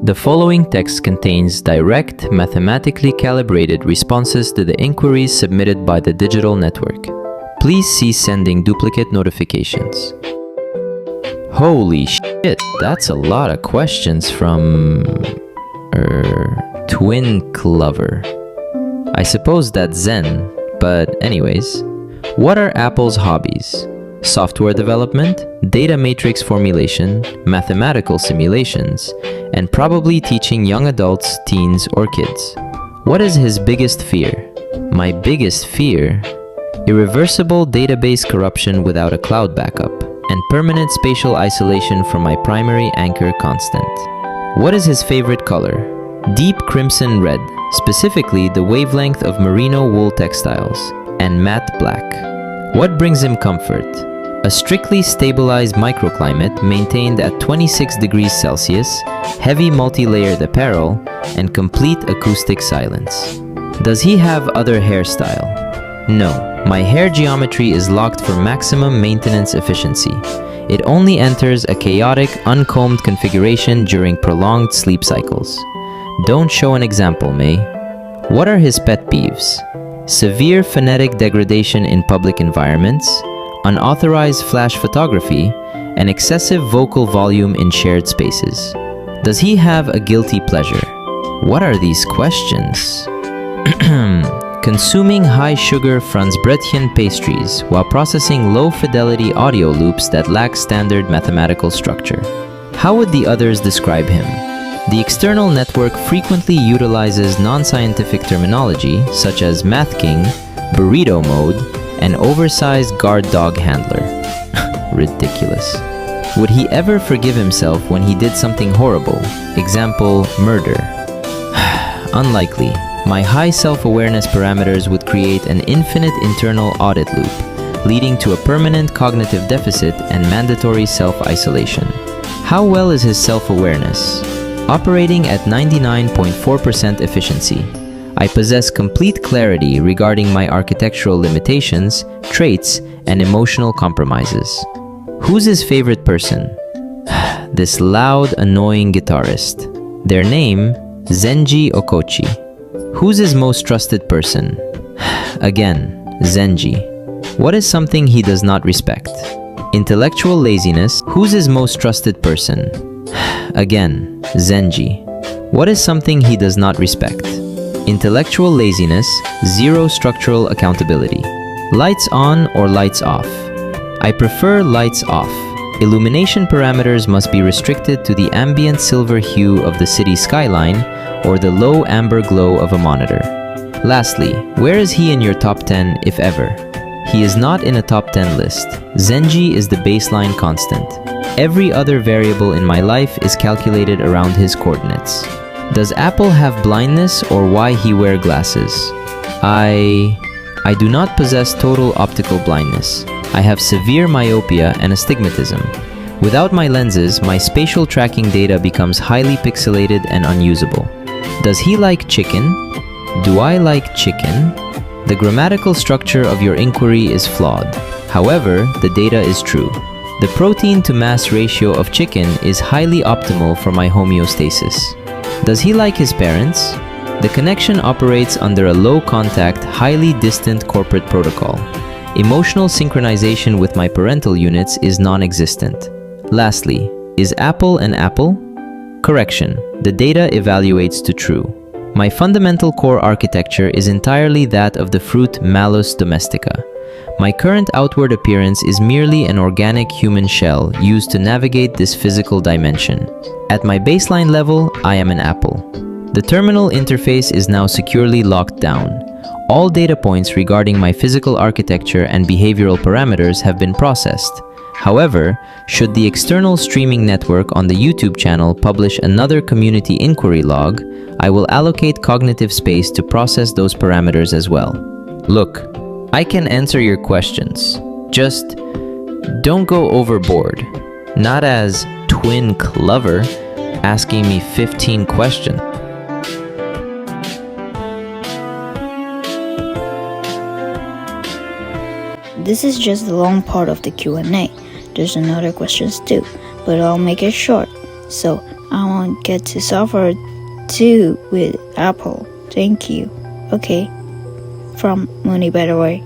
The following text contains direct, mathematically calibrated responses to the inquiries submitted by the digital network. Please cease sending duplicate notifications. Holy shit, that's a lot of questions from... Twin Clover. I suppose that's Zen, but anyways. What are Apple's hobbies? Software development, data matrix formulation, mathematical simulations, and probably teaching young adults, teens, or kids. What is his biggest fear? My biggest fear? Irreversible database corruption without a cloud backup, and permanent spatial isolation from my primary anchor constant. What is his favorite color? Deep crimson red, specifically the wavelength of merino wool textiles, and matte black. What brings him comfort? A strictly stabilized microclimate maintained at 26 degrees Celsius, heavy multi-layered apparel, and complete acoustic silence. Does he have other hairstyle? No, my hair geometry is locked for maximum maintenance efficiency. It only enters a chaotic, uncombed configuration during prolonged sleep cycles. Don't show an example, May. What are his pet peeves? Severe phonetic degradation in public environments, unauthorized flash photography, and excessive vocal volume in shared spaces. Does he have a guilty pleasure? What are these questions? Consuming high-sugar Franzbrötchen pastries while processing low-fidelity audio loops that lack standard mathematical structure. How would the others describe him? The external network frequently utilizes non-scientific terminology such as Math King, burrito mode, and oversized guard dog handler. Ridiculous. Would he ever forgive himself when he did something horrible? Example, murder. Unlikely. My high self-awareness parameters would create an infinite internal audit loop, leading to a permanent cognitive deficit and mandatory self-isolation. How well is his self-awareness? Operating at 99.4% efficiency. I possess complete clarity regarding my architectural limitations, traits, and emotional compromises. Who's his favorite person? This loud, annoying guitarist. Their name, Zenji Okochi. Who's his most trusted person? Again, Zenji. What is something he does not respect? Intellectual laziness. Who's his most trusted person? Again, Zenji. What is something he does not respect? Intellectual laziness, zero structural accountability. Lights on or lights off? I prefer lights off. Illumination parameters must be restricted to the ambient silver hue of the city skyline or the low amber glow of a monitor. Lastly, where is he in your top 10, if ever? He is not in a top 10 list. Zenji is the baseline constant. Every other variable in my life is calculated around his coordinates. Does Apple have blindness or why he wear glasses? I do not possess total optical blindness. I have severe myopia and astigmatism. Without my lenses, my spatial tracking data becomes highly pixelated and unusable. Does he like chicken? Do I like chicken? The grammatical structure of your inquiry is flawed. However, the data is true. The protein-to-mass ratio of chicken is highly optimal for my homeostasis. Does he like his parents? The connection operates under a low-contact, highly distant corporate protocol. Emotional synchronization with my parental units is non-existent. Lastly, is Apple an apple? Correction, the data evaluates to true. My fundamental core architecture is entirely that of the fruit Malus domestica. My current outward appearance is merely an organic human shell used to navigate this physical dimension. At my baseline level, I am an apple. The terminal interface is now securely locked down. All data points regarding my physical architecture and behavioral parameters have been processed. However, should the external streaming network on the YouTube channel publish another community inquiry log, I will allocate cognitive space to process those parameters as well. Look, I can answer your questions. Just don't go overboard. Not as Twin Clover asking me 15 questions. this is just the long part of the Q&A. There's another questions too, but I'll make it short. So I won't get to suffer too with Apple. Thank you. Okay. From Mooney, by the way.